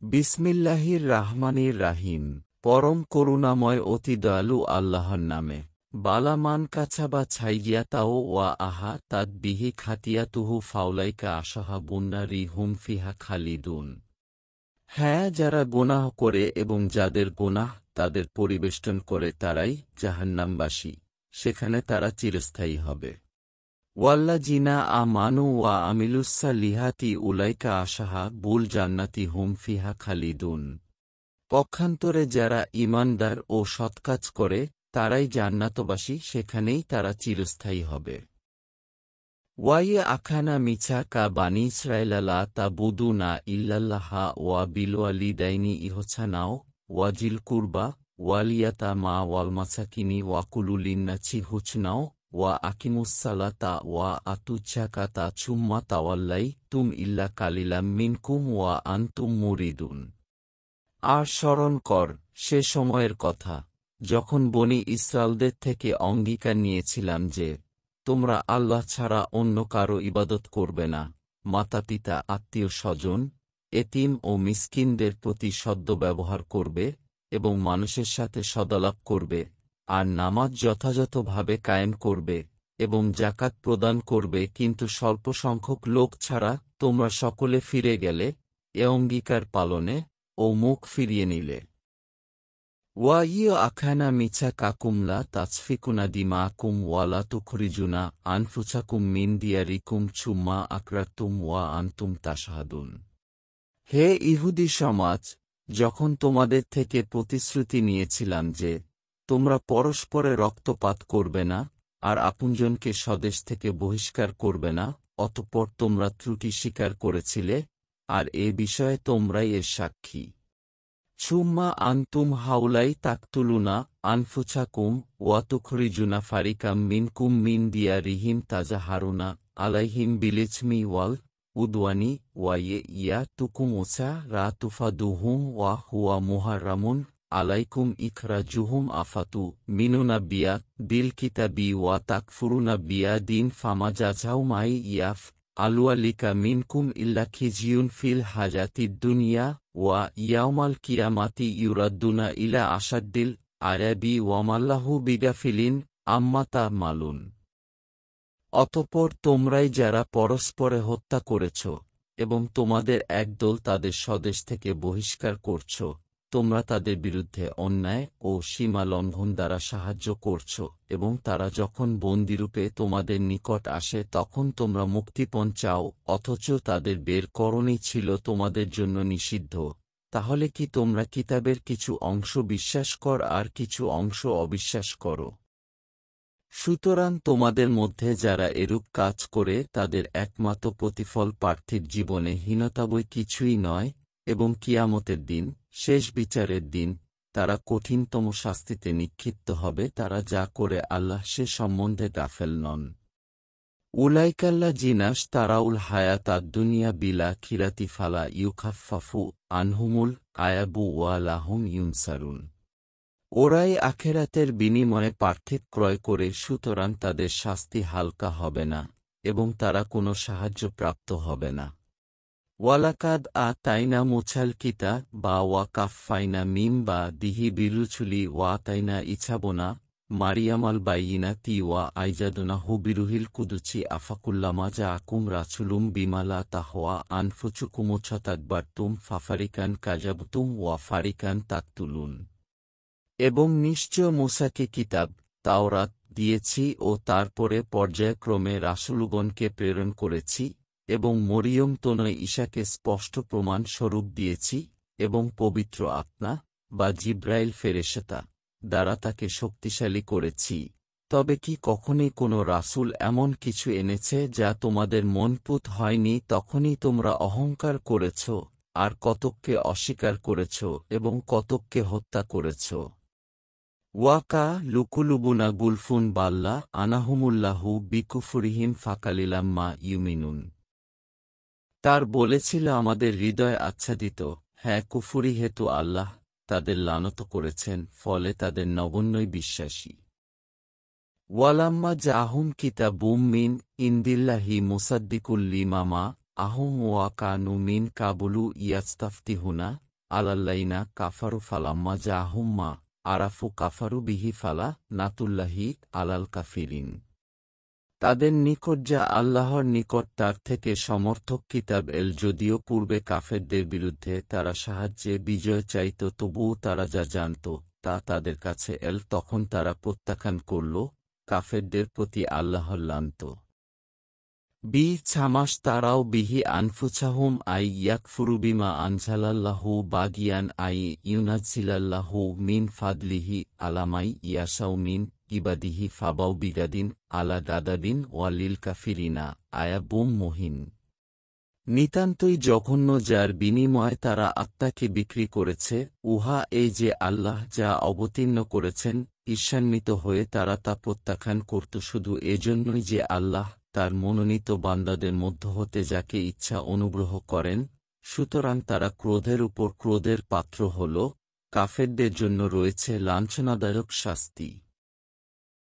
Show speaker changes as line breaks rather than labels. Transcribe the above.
বিসমিল্লাহির রাহমানির রাহিম। পরম করুণাময় অতি দয়ালু আল্লাহর নামে। বালা মান কাছাবা ছাইগিয়াতাও ওয়া আহা তাদ বিহি খাতিয়াতুহু ফাউলাইকা আশাহা বুন্নারি হুম ফিহা খালিদুন। হ্যাঁ, যারা গুনাহ করে এবং যাদের গুনাহ তাদের পরিবেষ্টন করে তারাই জাহান্নামবাসী, সেখানে তারা চিরস্থায়ী হবে। ওয়াল্লাযিনা আমানু ওয়া আমিলুসসালিহাতি উলাইকা আশাহা বুল জান্নাতি হুম ফিহা খালিদুন। পক্ষান্তরে যারা ঈমানদার ও সৎকাজ করে তারাই জান্নাতবাসী, সেখানেই তারা চিরস্থায়ী হবে। ওয়াইয়া আখানা মিছা কা বানি ইসরায়েলা লা তাবুদুনা ইল্লাল্লাহা ওয়া বিলওয়ালিদাইনি ইহসানাও ওয়াজিল কুরবা ওয়ালিয়াতামা ওয়াল মাসাকিনি ওয়াকুলু লিন্নাসি হুসনাও ওয়া আকিমুসসালাতা ওয়া আতুজ্জাকাতা সুম্মা তাওয়াল্লাইতুম ইল্লা কালিলাম মিনকুম ওয়া আনতুম মুরিদুন। আর স্মরণ কর সে সময়ের কথা যখন বনি ইসরায়েলদের থেকে অঙ্গীকার নিয়েছিলাম যে তোমরা আল্লাহ ছাড়া অন্য কারো ইবাদত করবে না, মাতাপিতা আত্মীয় স্বজন এতিম ও মিসকিনদের প্রতি সদ্ব্যবহার করবে এবং মানুষের সাথে সদালাপ করবে, আর নামাজ যথাযথভাবে কায়েম করবে এবং যাকাত প্রদান করবে, কিন্তু স্বল্প সংখ্যক লোক ছাড়া তোমরা সকলে ফিরে গেলে এ অঙ্গীকার পালনে ও মুখ ফিরিয়ে নিলে। ওয়াইয় আখানা মিছা কাকুমলা তাসফিকুনা দিমাকুম ওয়ালা তুখরিজুনা আনফুসাকুম মিন দিয়ারিকুম সুম্মা আকরাতুম ওয়া আনতুম তাশহাদুন। হে ইহুদি সমাজ, যখন তোমাদের থেকে প্রতিশ্রুতি নিয়েছিলাম যে তোমরা পরস্পরে রক্তপাত করবে না আর আপনজনকে স্বদেশ থেকে বহিষ্কার করবে না, অতঃপর তোমরা ত্রুটি স্বীকার করেছিলে, আর এ বিষয়ে তোমরাই এর সাক্ষী। সুম্মা আনতুম হাউলাই তাকতুলুনা আনফুসাকুম ওয়া তুখরিজুনা ফারিকাম মিনকুম মিন দিয়ারিহিম তাজাহারুনা আলাইহিম বিলিজমি ওয়াল উদওয়ানি ওয়া তুকুমুসা রা তুফাদুহুম ওয়া হুয়া মুহাররামুন আলাইকুম ইখরাজুহুম আফাতু মিনুনা বিয়া বিল কিতাবি ওয়া তাকফুরুনা বিয়া দিন ফামা জাযাউ মাই ইয়াফ আলুয়ালিকা মিনকুম ইল্লা খিজিয়ুন ফিল হাজাতিদ দুনিয়া ওয়া ইয়াউমাল কিয়ামাতি ইউরাদ্দুনা ইলা আশাদ্দিল আযাবি ওয়ামাল্লাহু বিগাফিলিন আম্মা তা'মালুন। অতঃপর তোমরাই যারা পরস্পরে হত্যা করেছ এবং তোমাদের একদল তাদের স্বদেশ থেকে বহিষ্কার করছ, তোমরা তাদের বিরুদ্ধে অন্যায় ও সীমা লঙ্ঘন দ্বারা সাহায্য করছ, এবং তারা যখন বন্দিরূপে তোমাদের নিকট আসে তখন তোমরা মুক্তিপণ চাও, অথচ তাদের বের করণই ছিল তোমাদের জন্য নিষিদ্ধ। তাহলে কি তোমরা কিতাবের কিছু অংশ বিশ্বাস কর আর কিছু অংশ অবিশ্বাস করো? সুতরাং তোমাদের মধ্যে যারা এরূপ কাজ করে তাদের একমাত্র প্রতিফল পার্থিব জীবনে হীনতা বই কিছুই নয়, এবং কিয়ামতের দিন, শেষ বিচারের দিন, তারা কঠিনতম শাস্তিতে নিক্ষিপ্ত হবে। তারা যা করে আল্লাহ সে সম্বন্ধে গাফেল নন। উলাইকাল্লা জিনাস তারাউল হায়াতাদ দুনিয়া বিলা খিরাতি ফালা ইউখাফফাফু আনহুমুল আয়াবু ওয়া লাহুম ইউনসারুন। ওরাই আখেরাতের বিনিময়ে পার্থিব ক্রয় করে, সুতরাং তাদের শাস্তি হালকা হবে না এবং তারা কোনো সাহায্য প্রাপ্ত হবে না। ওয়ালাকাদ তাইনা মুছাল কিতা বা ওয়া কাফফাইনা মিম বা দিহি বিরুছুলি ওয়া তাইনা ইছাবোনা মারিয়ামাল বাইয়িনা তি ওয়া আইজাদুনা হু বিরুহিল কুদুচি আফাকুল্লামা যা আকুম রাসুলুম বিমালা তাহওয়া আনফুচুকুমুছতাকবারতুম ফাফারিকান কাজাবতুম ওয়া ফারিকান তাকতুলুন। এবং নিশ্চয় মূসাকে কিতাব তাওরাত দিয়েছি ও তারপরে পর্যায়ক্রমে রাসূলগণকে প্রেরণ করেছি, এবং মরিয়ম তনয় ঈসাকে স্পষ্ট প্রমাণ স্বরূপ দিয়েছি, এবং পবিত্র আত্মা বা জিব্রাইল ফেরেশতা দ্বারা তাকে শক্তিশালী করেছি। তবে কি কখনই কোনো রাসূল এমন কিছু এনেছে যা তোমাদের মনপুত হয়নি? তখনই তোমরা অহংকার করেছ আর কতককে অস্বীকার করেছ এবং কতককে হত্যা করেছ। ওয়াকা লুকুলুবুনা গুলফুন বাল্লা আনাহুমুল্লাহু বিকুফুরিহিম ফাকালিলাম মা ইউমিনুন। তার বলেছিল আমাদের হৃদয় আচ্ছাদিত, হ্যাঁ, কুফুরি হেতু আল্লাহ তাদের লানত করেছেন, ফলে তাদের নগণ্যই বিশ্বাসী। ওয়ালাম্মা জাহুম কিতাবুম মিন ইন্দিল্লাহি মুসাদ্দিকুল লিমা মা আহুম ওয়া কানু মিন কাবুলু ইয়াস্তাফতিহুনা আলাল্লাইনা কাফারু ফালাম্মা জাহুম্মা আরাফু কাফারু বিহি ফালা নাতুল্লাহি আলাল কাফিরিন। তাদের নিকট যা আল্লাহর নিকট তার থেকে সমর্থক কিতাব এল, যদিও পূর্বে কাফেরদের বিরুদ্ধে তারা সাহায্যে বিজয় চাইত, তবুও তারা যা জানত তা তাদের কাছে এল, তখন তারা প্রত্যাখ্যান করল কাফেরদের প্রতি আল্লাহর লানত। ছামাস তারাও বিহি আনফুসাহুম আই ইয়াকফুরু বিমা আনজালাল্লাহু বাগিয়ান আই ইউনাজ্জিলাল্লাহু মিন ফাদলিহি আলামাই ইয়াশাউ মিন ইবাদিহি ফাবাউ বিগাদিন আলা গাদাদিন ওয়ালিল কাফিরিনা আয়াবুম মুহিন। নিতান্তই জঘন্য, যার বিনিময়ে তারা আত্মাকে বিক্রি করেছে, উহা এই যে আল্লাহ যা অবতীর্ণ করেছেন, ঈর্ষান্বিত হয়ে তারা তা প্রত্যাখ্যান করত শুধু এজন্যই যে আল্লাহ তার মনোনীত বান্দাদের মধ্য হতে যাকে ইচ্ছা অনুগ্রহ করেন। সুতরাং তারা ক্রোধের উপর ক্রোধের পাত্র হল। কাফেরদের জন্য রয়েছে লাঞ্ছনাদায়ক শাস্তি।